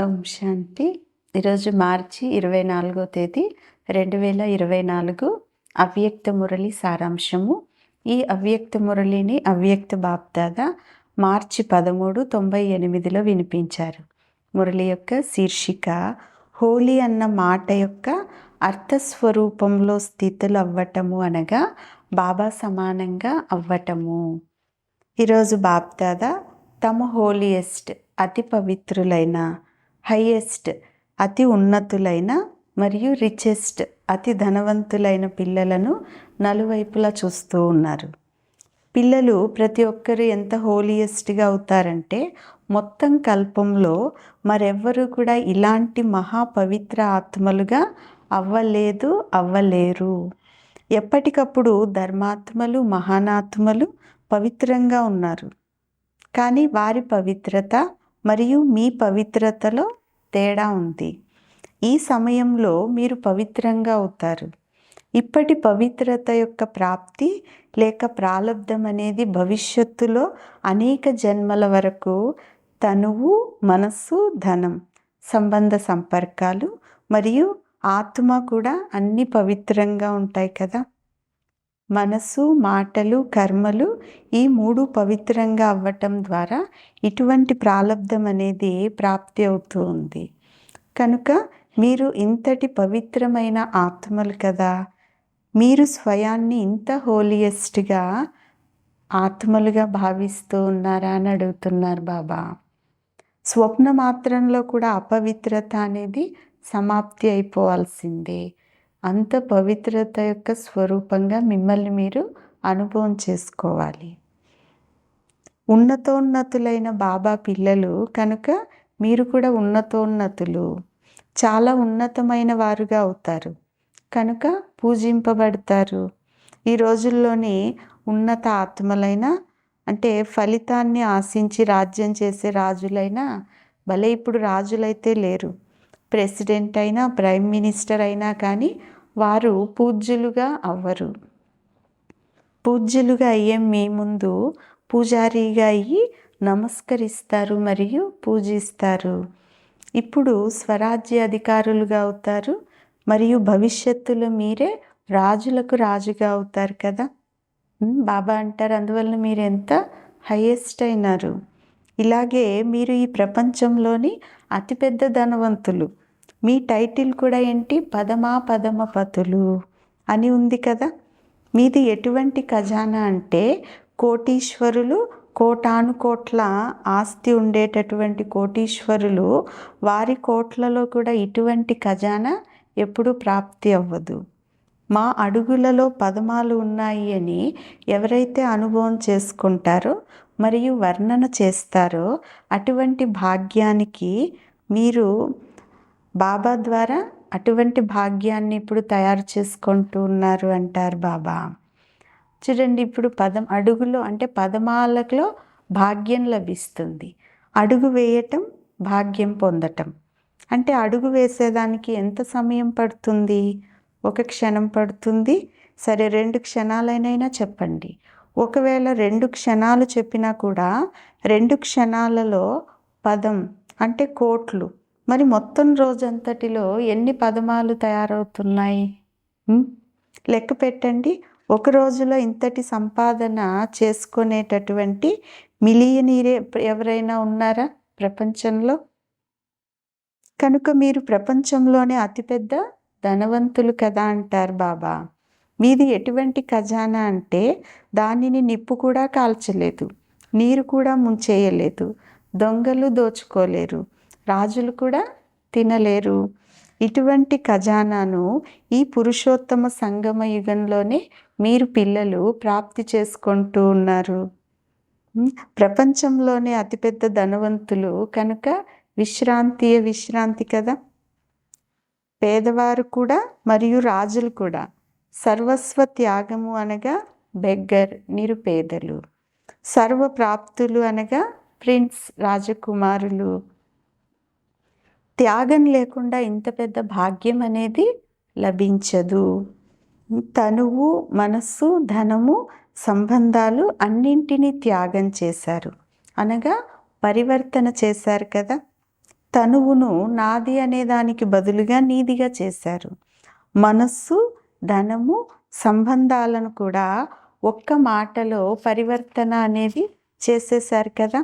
ఓం శాంతి. ఈరోజు మార్చి 24వ తేదీ 2024 అవ్యక్త మురళి సారాంశము. ఈ అవ్యక్త మురళిని అవ్యక్త బాప్దాదా మార్చి 13, 98లో వినిపించారు. మురళి యొక్క శీర్షిక హోలీ అన్న మాట యొక్క అర్థస్వరూపంలో స్థితులు అవ్వటము అనగా బాబా సమానంగా అవ్వటము. ఈరోజు బాప్దాదా తమ హోలియెస్ట్ అతి పవిత్రులైన, హైయెస్ట్ అతి ఉన్నతులైన మరియు రిచెస్ట్ అతి ధనవంతులైన పిల్లలను నలువైపులా చూస్తూ ఉన్నారు. పిల్లలు ప్రతి ఒక్కరు ఎంత హోలియెస్ట్గా అవుతారంటే మొత్తం కల్పంలో మరెవ్వరూ కూడా ఇలాంటి మహాపవిత్ర ఆత్మలుగా అవ్వలేరు. ఎప్పటికప్పుడు ధర్మాత్మలు, మహానాత్మలు పవిత్రంగా ఉన్నారు. కానీ వారి పవిత్రత మరియు మీ పవిత్రతలో తేడా ఉంది. ఈ సమయంలో మీరు పవిత్రంగా అవుతారు. ఇప్పటి పవిత్రత యొక్క ప్రాప్తి లేక ప్రాలబ్ధం అనేది భవిష్యత్తులో అనేక జన్మల వరకు తనువు, మనస్సు, ధనం, సంబంధ సంపర్కాలు మరియు ఆత్మ కూడా అన్ని పవిత్రంగా ఉంటాయి కదా. మనసు, మాటలు, కర్మలు ఈ మూడు పవిత్రంగా అవ్వటం ద్వారా ఇటువంటి ప్రాలబ్ధం అనేది ప్రాప్తి అవుతూ ఉంది. కనుక మీరు ఇంతటి పవిత్రమైన ఆత్మలు కదా, మీరు స్వయాన్ని ఇంత హోలియెస్ట్గా ఆత్మలుగా భావిస్తూ ఉన్నారా అని అడుగుతున్నారు బాబా. స్వప్న మాత్రంలో కూడా అపవిత్రత అనేది సమాప్తి అయిపోవాల్సిందే. అంత పవిత్రత యొక్క స్వరూపంగా మిమ్మల్ని మీరు అనుభవం చేసుకోవాలి. ఉన్నతోన్నతులైన బాబా పిల్లలు కనుక మీరు కూడా ఉన్నతోన్నతులు, చాలా ఉన్నతమైన వారుగా అవుతారు. కనుక పూజింపబడతారు. ఈ రోజుల్లోని ఉన్నత ఆత్మలైన, అంటే ఫలితాన్ని ఆశించి రాజ్యం చేసే రాజులైనా భలే ఇప్పుడు రాజులైతే లేరు. ప్రెసిడెంట్ అయినా, ప్రైమ్ మినిస్టర్ అయినా కానీ వారు పూజ్యులుగా అవ్వరు. పూజ్యులుగా అయ్యే మీ ముందు పూజారిగా అయ్యి నమస్కరిస్తారు మరియు పూజిస్తారు. ఇప్పుడు స్వరాజ్య అధికారులుగా అవుతారు మరియు భవిష్యత్తులో మీరే రాజులకు రాజుగా అవుతారు కదా. బాబా అంటారు, అందువల్ల మీరు ఎంత హైయెస్ట్ అయినారు. ఇలాగే మీరు ఈ ప్రపంచంలోని అతిపెద్ద ధనవంతులు. మీ టైటిల్ కూడా ఏంటి? పదమపతులు అని ఉంది కదా. మీది ఎటువంటి ఖజానా అంటే కోటీశ్వరులు, కోటాను కోట్ల ఆస్తి ఉండేటటువంటి కోటీశ్వరులు, వారి కోట్లలో కూడా ఇటువంటి ఖజానా ఎప్పుడూ ప్రాప్తి అవ్వదు. మా అడుగులలో పదమాలు ఉన్నాయి అని ఎవరైతే అనుభవం చేసుకుంటారో మరియు వర్ణన చేస్తారో అటువంటి భాగ్యానికి మీరు బాబా ద్వారా అటువంటి భాగ్యాన్ని ఇప్పుడు తయారు చేసుకుంటూ ఉన్నారు అంటారు బాబా. చూడండి, ఇప్పుడు అడుగులో అంటే పదమాలలో భాగ్యం లభిస్తుంది. అడుగు వేయటం భాగ్యం పొందటం. అంటే అడుగు వేసేదానికి ఎంత సమయం పడుతుంది? ఒక క్షణం పడుతుంది. సరే, 2 క్షణాలైనా చెప్పండి. ఒకవేళ 2 క్షణాలు చెప్పినా కూడా 2 క్షణాలలో పదం అంటే కోట్లు. మరి మొత్తం రోజంతటిలో ఎన్ని పదమాలు తయారవుతున్నాయి? లెక్క పెట్టండి. ఒక రోజులో ఇంతటి సంపాదన చేసుకునేటటువంటి మిలియనీరే ఎవరైనా ఉన్నారా ప్రపంచంలో? కనుక మీరు ప్రపంచంలోనే అతిపెద్ద ధనవంతులు కదా అంటారు బాబా. మీది ఎటువంటి ఖజానా అంటే దానిని నిప్పు కూడా కాల్చలేదు, నీరు కూడా ముంచేయలేదు, దొంగలు దోచుకోలేరు, రాజులు కూడా తినలేరు. ఇటువంటి ఖజానాను ఈ పురుషోత్తమ సంగమ యుగంలోనే మీరు పిల్లలు ప్రాప్తి చేసుకుంటూ ఉన్నారు. ప్రపంచంలోనే అతిపెద్ద ధనవంతులు కనుక విశ్రాంతి కదా. పేదవారు కూడా మరియు రాజులు కూడా సర్వస్వ త్యాగము అనగా బెగ్గర్, నిరుపేదలు. సర్వప్రాప్తులు అనగా ప్రిన్స్, రాజకుమారులు. త్యాగం లేకుండా ఇంత పెద్ద భాగ్యం అనేది లభించదు. తనువు, మనస్సు, ధనము, సంబంధాలు అన్నింటినీ త్యాగం చేశారు అనగా పరివర్తన చేశారు కదా. తనువును నాది అనే దానికి బదులుగా నీదిగా చేశారు. మనస్సు, ధనము, సంబంధాలను కూడా ఒక్క మాటలో పరివర్తన అనేది చేసేశారు కదా!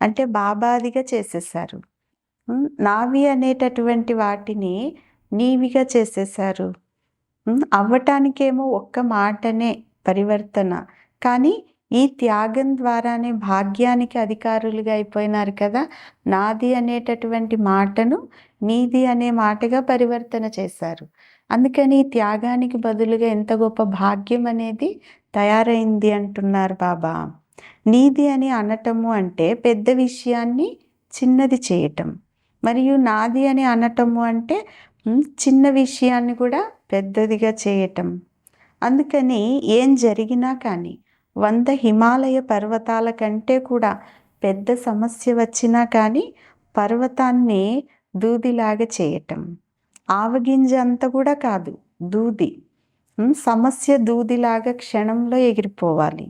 అంటే బాబాదిగా చేసేశారు. నావి అనేటటువంటి వాటిని నీవిగా చేసేశారు. అవ్వటానికేమో ఒక్క మాటనే పరివర్తన. కానీ ఈ త్యాగం ద్వారానే భాగ్యానికి అధికారులుగా అయిపోయినారు కదా! నాది అనేటటువంటి మాటను నీది అనే మాటగా పరివర్తన చేశారు. అందుకని ఈ త్యాగానికి బదులుగా ఎంత గొప్ప భాగ్యం అనేది తయారైంది అంటున్నారు బాబా. నీది అని అనటము అంటే పెద్ద విషయాన్ని చిన్నది చేయటం. మరియు నాది అని అనటము అంటే చిన్న విషయాన్ని కూడా పెద్దదిగా చేయటం. అందుకని ఏం జరిగినా కానీ 100 హిమాలయ పర్వతాల కంటే కూడా పెద్ద సమస్య వచ్చినా కానీ పర్వతాన్ని దూదిలాగా చేయటం. ఆవగింజ అంత కూడా కాదు, దూది. సమస్య దూదిలాగా క్షణంలో ఎగిరిపోవాలి.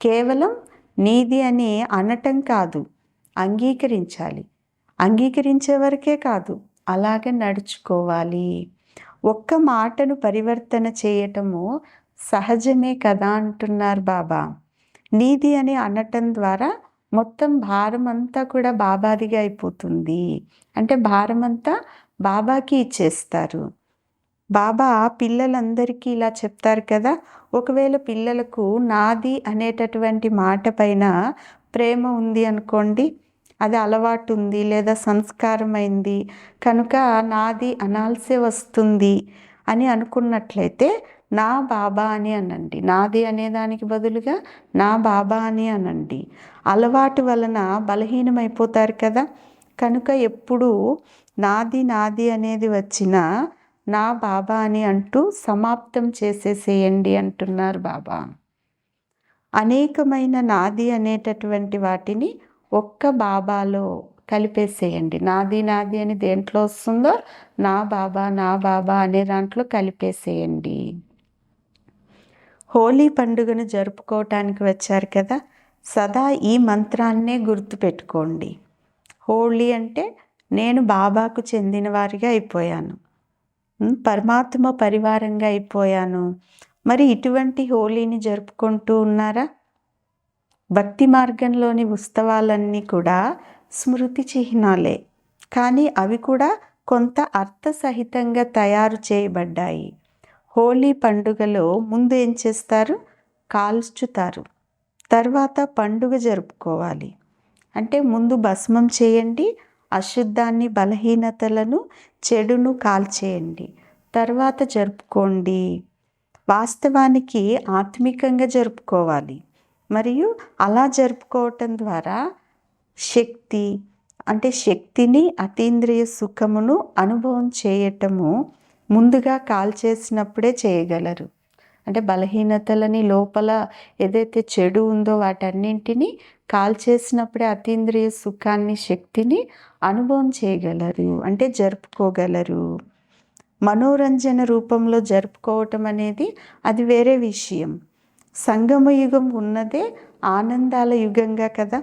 కేవలం నీది అని అనటం కాదు, అంగీకరించాలి. అంగీకరించే వరకే కాదు, అలాగే నడుచుకోవాలి. ఒక్క మాటను పరివర్తన చేయటము సహజమే కదా అంటున్నారు బాబా. నీది అని అనటం ద్వారా మొత్తం భారం అంతా కూడా బాబాదిగా అయిపోతుంది. అంటే భారం అంతా బాబాకి ఇచ్చేస్తారు. బాబా పిల్లలందరికీ ఇలా చెప్తారు కదా, ఒకవేళ పిల్లలకు నాది అనేటటువంటి మాట పైన ప్రేమ ఉంది అనుకోండి, అది అలవాటు ఉంది లేదా సంస్కారమైంది కనుక నాది అనాల్సే వస్తుంది అని అనుకున్నట్లయితే నా బాబా అని అనండి. నాది అనేదానికి బదులుగా నా బాబా అని అనండి. అలవాటు వలన బలహీనమైపోతారు కదా, కనుక ఎప్పుడూ నాది నాది అనేది వచ్చినా నా బాబా అని అంటూ సమాప్తం చేసేసేయండి అంటున్నారు బాబా. అనేకమైన నాది అనేటటువంటి వాటిని ఒక్క బాబాలో కలిపేసేయండి. నాది నాది అని దేంట్లో వస్తుందో నా బాబా అనే దాంట్లో కలిపేసేయండి. హోలీ పండుగను జరుపుకోవటానికి వచ్చారు కదా, సదా ఈ మంత్రాన్నే గుర్తుపెట్టుకోండి. హోలీ అంటే నేను బాబాకు చెందిన వారిగా అయిపోయాను, పరమాత్మ పరివారంగా అయిపోయాను. మరి ఇటువంటి హోలీని జరుపుకుంటూ ఉన్నారా? భక్తి మార్గంలోని ఉత్సవాలన్నీ కూడా స్మృతి చిహ్నాలే, కానీ అవి కూడా కొంత అర్థసహితంగా తయారు చేయబడ్డాయి. హోలీ పండుగలో ముందు ఏం చేస్తారు? కాల్చుతారు. తర్వాత పండుగ జరుపుకోవాలి. అంటే ముందు భస్మం చేయండి, అశుద్ధాన్ని, బలహీనతలను, చెడును కాల్చేయండి, తర్వాత జరుపుకోండి. వాస్తవానికి ఆత్మికంగా జరుపుకోవాలి. మరియు అలా జరుపుకోవటం ద్వారా శక్తిని, అతీంద్రియ సుఖమును అనుభవం చేయటము ముందుగా కాల్చేసినప్పుడే చేయగలరు. అంటే బలహీనతలని, లోపల ఏదైతే చెడు ఉందో వాటన్నింటినీ కాల్చేసినప్పుడే అతీంద్రియ సుఖాన్ని, శక్తిని అనుభవం చేయగలరు, అంటే జరుపుకోగలరు. మనోరంజన రూపంలో జరుపుకోవటం అనేది అది వేరే విషయం. సంగమ యుగం ఉన్నదే ఆనందాల యుగంగా కదా,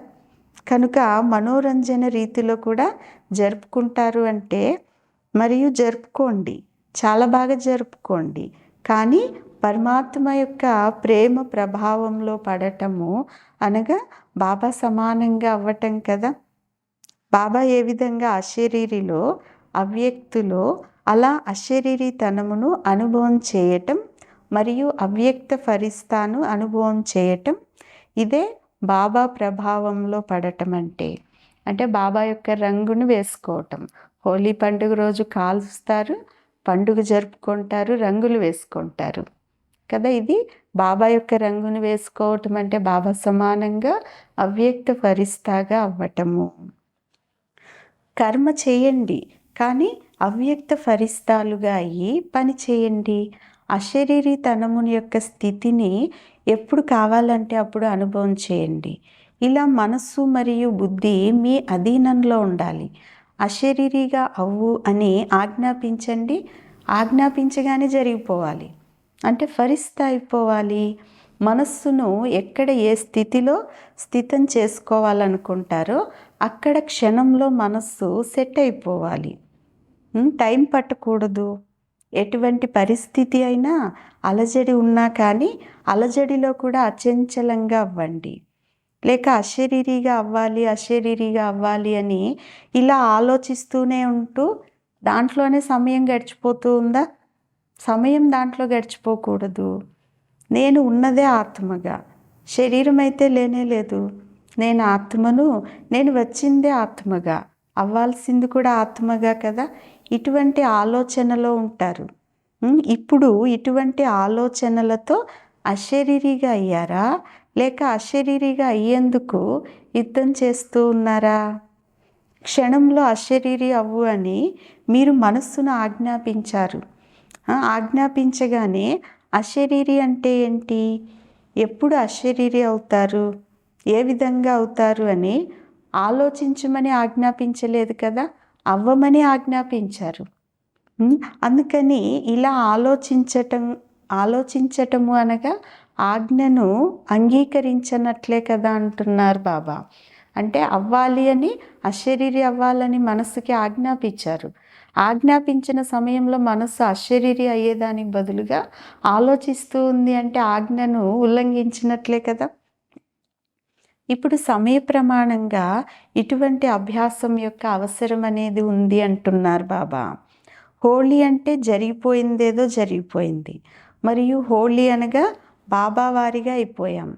కనుక మనోరంజన రీతిలో కూడా జరుపుకుంటారు అంటే మరియు జరుపుకోండి, చాలా బాగా జరుపుకోండి. కానీ పరమాత్మ యొక్క ప్రేమ ప్రభావంలో పడటము అనగా బాబా సమానంగా అవ్వటం కదా. బాబా ఏ విధంగా అశరీరిలో, అవ్యక్తులో అలా అశరీరితనమును అనుభవం చేయటం మరియు అవ్యక్త ఫరిస్తాను అనుభవం చేయటం, ఇదే బాబా ప్రభావంలో పడటం అంటే బాబా యొక్క రంగును వేసుకోవటం. హోలీ పండుగ రోజు కాల్స్తారు, పండుగ జరుపుకుంటారు, రంగులు వేసుకుంటారు కదా. ఇది బాబా యొక్క రంగును వేసుకోవటం అంటే బాబా సమానంగా అవ్యక్త ఫరిస్తాగా అవ్వటము. కర్మ చేయండి, కానీ అవ్యక్త ఫరిస్తాలుగా అయ్యి పని చేయండి. అశరీరితనముని యొక్క స్థితిని ఎప్పుడు కావాలంటే అప్పుడు అనుభవం చేయండి. ఇలా మనస్సు మరియు బుద్ధి మీ అధీనంలో ఉండాలి. అశరీరిగా అవ్వు అని ఆజ్ఞాపించండి, ఆజ్ఞాపించగానే జరిగిపోవాలి. అంటే ఫరిస్తా అయిపోవాలి. మనస్సును ఎక్కడ ఏ స్థితిలో స్థితం చేసుకోవాలనుకుంటారో అక్కడ క్షణంలో మనస్సు సెట్ అయిపోవాలి. టైం పట్టకూడదు. ఎటువంటి పరిస్థితి అయినా అలజడి ఉన్నా కానీ అలజడిలో కూడా అచంచలంగా అవ్వండి. లేక అశరీరిగా అవ్వాలి అని ఇలా ఆలోచిస్తూనే ఉంటూ దాంట్లోనే సమయం గడిచిపోతూ ఉందా? సమయం దాంట్లో గడిచిపోకూడదు. నేను ఉన్నదే ఆత్మగా, శరీరం అయితే లేనే లేదు. నేను ఆత్మను, నేను వచ్చిందే ఆత్మగా, అవ్వాల్సింది కూడా ఆత్మగా కదా. ఇటువంటి ఆలోచనలో ఉంటారు. ఇప్పుడు ఇటువంటి ఆలోచనలతో అశరీరిగా అయ్యారా, లేక అశరీరిగా అయ్యేందుకు యుద్ధం చేస్తూ ఉన్నారా? క్షణంలో అశరీరి అవ్వు అని మీరు మనస్సును ఆజ్ఞాపించారు. ఆజ్ఞాపించగానే అశరీరి అంటే ఏంటి? ఎప్పుడు అశరీరి అవుతారు, ఏ విధంగా అవుతారు అని ఆలోచించమని ఆజ్ఞాపించలేదు కదా, అవ్వమని ఆజ్ఞాపించారు. అందుకని ఇలా ఆలోచించటము అనగా ఆజ్ఞను అంగీకరించనట్లే కదా అంటున్నారు బాబా. అంటే అవ్వాలి అని, అశరీరి అవ్వాలని మనస్సుకి ఆజ్ఞాపించారు. ఆజ్ఞాపించిన సమయంలో మనస్సు అశరీరి అయ్యేదానికి బదులుగా ఆలోచిస్తూ ఉంది అంటే ఆజ్ఞను ఉల్లంఘించినట్లే కదా. ఇప్పుడు సమయ ప్రమాణంగా ఇటువంటి అభ్యాసం యొక్క అవసరం అనేది ఉంది అంటున్నారు బాబా. హోళీ అంటే జరిగిపోయిందేదో జరిగిపోయింది, మరియు హోళీ అనగా బాబా వారిగా అయిపోయాం.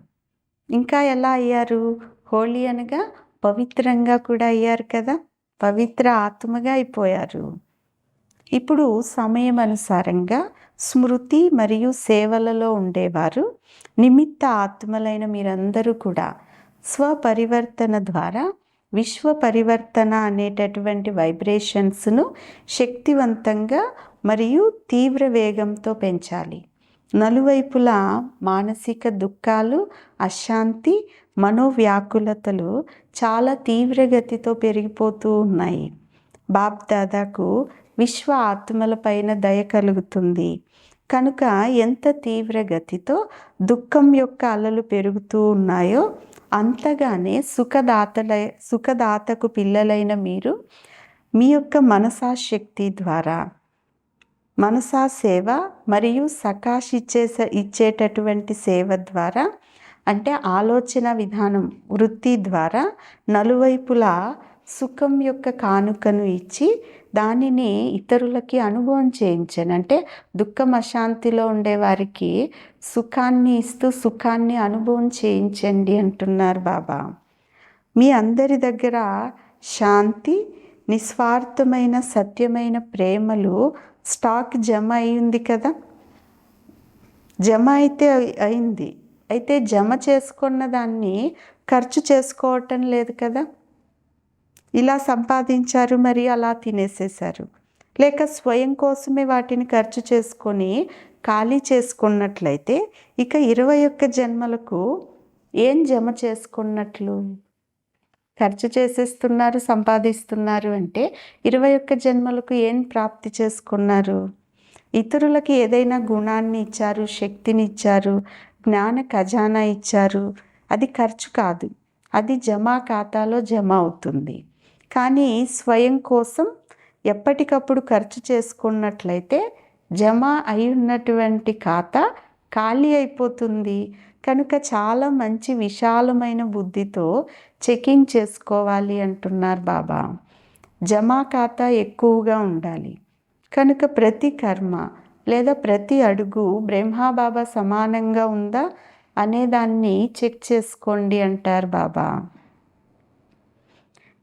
ఇంకా ఎలా అయ్యారు? హోళీ అనగా పవిత్రంగా కూడా అయ్యారు కదా, పవిత్ర ఆత్మగా అయిపోయారు. ఇప్పుడు సమయం అనుసారంగా స్మృతి మరియు సేవలలో ఉండేవారు నిమిత్త ఆత్మలైన మీరందరూ కూడా స్వపరివర్తన ద్వారా విశ్వ పరివర్తన అనేటటువంటి వైబ్రేషన్స్ను శక్తివంతంగా మరియు తీవ్ర వేగంతో పెంచాలి. నలువైపులా మానసిక దుఃఖాలు, అశాంతి, మనోవ్యాకులతలు చాలా తీవ్రగతితో పెరిగిపోతూ ఉన్నాయి. బాప్ దాదాకు విశ్వ ఆత్మలపైన దయ కలుగుతుంది కనుక ఎంత తీవ్రగతితో దుఃఖం యొక్క అలలు పెరుగుతూ ఉన్నాయో అంతగానే సుఖదాతకు పిల్లలైన మీరు మీ యొక్క మనసాశక్తి ద్వారా మనసా సేవ మరియు సకాష్ ఇచ్చేటటువంటి సేవ ద్వారా, అంటే ఆలోచన విధానం వృత్తి ద్వారా నలువైపులా సుఖం యొక్క కానుకను ఇచ్చి దానిని ఇతరులకి అనుభవం చేయించండి. అంటే దుఃఖం అశాంతిలో ఉండేవారికి సుఖాన్ని ఇస్తూ సుఖాన్ని అనుభవం చేయించండి అంటున్నారు బాబా. మీ అందరి దగ్గర శాంతి, నిస్వార్థమైన సత్యమైన ప్రేమలు స్టాక్ జమ అయింది కదా. జమ అయితే అయింది, అయితే జమ చేసుకున్న దాన్ని ఖర్చు చేసుకోవటం లేదు కదా. ఇలా సంపాదించారు మరి అలా తినేసేశారు, లేక స్వయం కోసమే వాటిని ఖర్చు చేసుకొని ఖాళీ చేసుకున్నట్లయితే ఇక 21 జన్మలకు ఏం జమ చేసుకున్నట్లు? ఖర్చు చేసేస్తున్నారు, సంపాదిస్తున్నారు అంటే 21 జన్మలకు ఏం ప్రాప్తి చేసుకున్నారు? ఇతరులకి ఏదైనా గుణాన్ని ఇచ్చారు, శక్తిని ఇచ్చారు, జ్ఞాన ఖజానా ఇచ్చారు, అది ఖర్చు కాదు, అది జమా ఖాతాలో జమ అవుతుంది. కానీ స్వయం కోసం ఎప్పటికప్పుడు ఖర్చు చేసుకున్నట్లయితే జమ అయి ఉన్నటువంటి ఖాతా ఖాళీ అయిపోతుంది. కనుక చాలా మంచి విశాలమైన బుద్ధితో చెకింగ్ చేసుకోవాలి అంటున్నారు బాబా. జమా ఖాతా ఎక్కువగా ఉండాలి. కనుక ప్రతి కర్మ లేదా ప్రతి అడుగు బ్రహ్మాబాబా సమానంగా ఉందా అనేదాన్ని చెక్ చేసుకోండి అంటారు బాబా.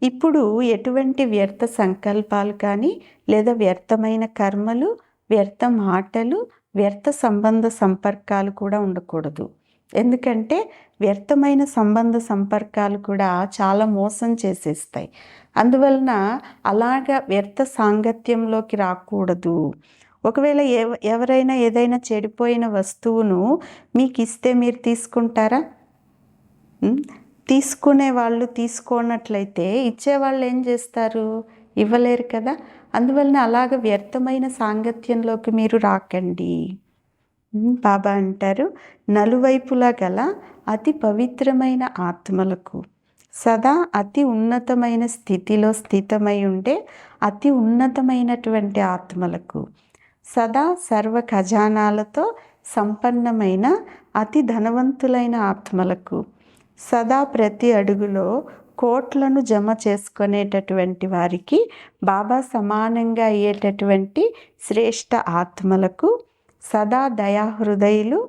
ఇప్పుడు ఎటువంటి వ్యర్థ సంకల్పాలు కానీ లేదా వ్యర్థమైన కర్మలు, వ్యర్థ మాటలు, వ్యర్థ సంబంధ సంపర్కాలు కూడా ఉండకూడదు. ఎందుకంటే వ్యర్థమైన సంబంధ సంపర్కాలు కూడా చాలా మోసం చేసేస్తాయి. అందువలన అలాగా వ్యర్థ సాంగత్యంలోకి రాకూడదు. ఒకవేళ ఎవరైనా ఏదైనా చెడిపోయిన వస్తువును మీకు ఇస్తే మీరు తీసుకుంటారా? తీసుకునే వాళ్ళు తీసుకోనట్లయితే ఇచ్చేవాళ్ళు ఏం చేస్తారు? ఇవ్వలేరు కదా. అందువలన అలాగ వ్యర్థమైన సాంగత్యంలోకి మీరు రాకండి. బాబా అంటారు, నలువైపులా గల అతి పవిత్రమైన ఆత్మలకు, సదా అతి ఉన్నతమైన స్థితిలో స్థితమై ఉండే అతి ఉన్నతమైనటువంటి ఆత్మలకు, సదా సర్వ ఖజానాలతో సంపన్నమైన అతి ధనవంతులైన ఆత్మలకు, సదా ప్రతి అడుగులో కోట్లను జమ చేసుకునేటటువంటి వారికి బాబా సమానంగా అయ్యేటటువంటి శ్రేష్ఠ ఆత్మలకు, సదా దయాహృదయులు,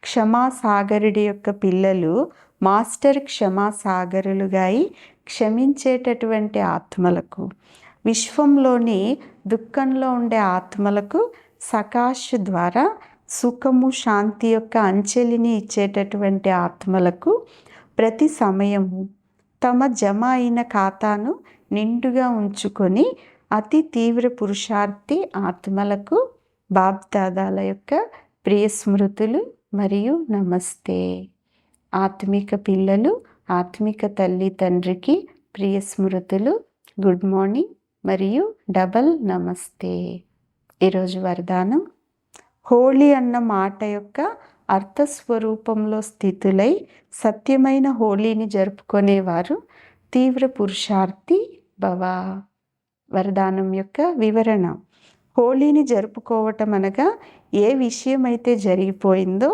క్షమాసాగరుడి యొక్క పిల్లలు మాస్టర్ క్షమాసాగరులుగా అయి క్షమించేటటువంటి ఆత్మలకు, విశ్వంలోని దుఃఖంలో ఉండే ఆత్మలకు సకాష్ ద్వారా సుఖము శాంతి యొక్క అంచెలిని ఇచ్చేటటువంటి ఆత్మలకు ప్రతి సమయము తమ జమ అయిన ఖాతాను నిండుగా ఉంచుకొని అతి తీవ్ర పురుషార్థి ఆత్మలకు బాబ్దాదాల యొక్క ప్రియ స్మృతులు మరియు నమస్తే. ఆత్మిక పిల్లలు, ఆత్మిక తల్లి తండ్రికి ప్రియ స్మృతులు, గుడ్ మార్నింగ్ మరియు డబల్ నమస్తే. ఈరోజు వరదానం, హోళీ అన్న మాట యొక్క అర్థస్వరూపంలో స్థితులై సత్యమైన హోళీని జరుపుకునేవారు తీవ్ర పురుషార్థి భవ. వరదానం యొక్క వివరణ, హోళీని జరుపుకోవటం అనగా ఏ విషయం అయితే జరిగిపోయిందో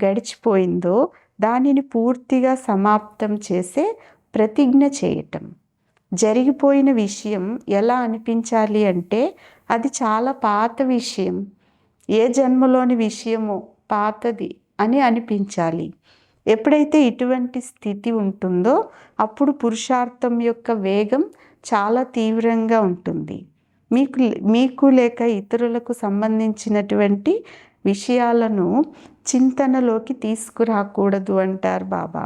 గడిచిపోయిందో దానిని పూర్తిగా సమాప్తం చేసే ప్రతిజ్ఞ చేయటం. జరిగిపోయిన విషయం ఎలా అనిపించాలి అంటే అది చాలా పాత విషయం, ఏ జన్మలోని విషయమో పాతది అని అనిపించాలి. ఎప్పుడైతే ఇటువంటి స్థితి ఉంటుందో అప్పుడు పురుషార్థం యొక్క వేగం చాలా తీవ్రంగా ఉంటుంది. మీకు లేక ఇతరులకు సంబంధించినటువంటి విషయాలను చింతనలోకి తీసుకురాకూడదు అంటారు బాబా.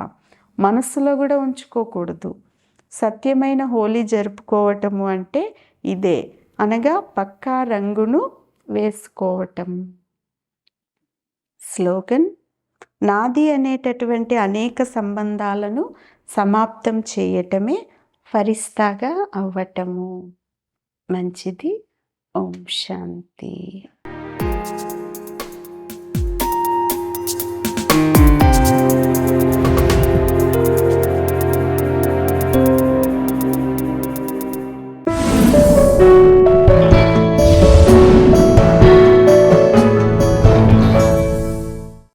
మనసులో కూడా ఉంచుకోకూడదు. సత్యమైన హోలీ జరుపుకోవటము అంటే ఇదే, అనగా పక్కా రంగును వేసుకోవటం. స్లోగన్, నాది అనేటటువంటి అనేక సంబంధాలను సమాప్తం చేయటమే ఫరిస్తాగా అవ్వటము. మంచిది. ఓం శాంతి.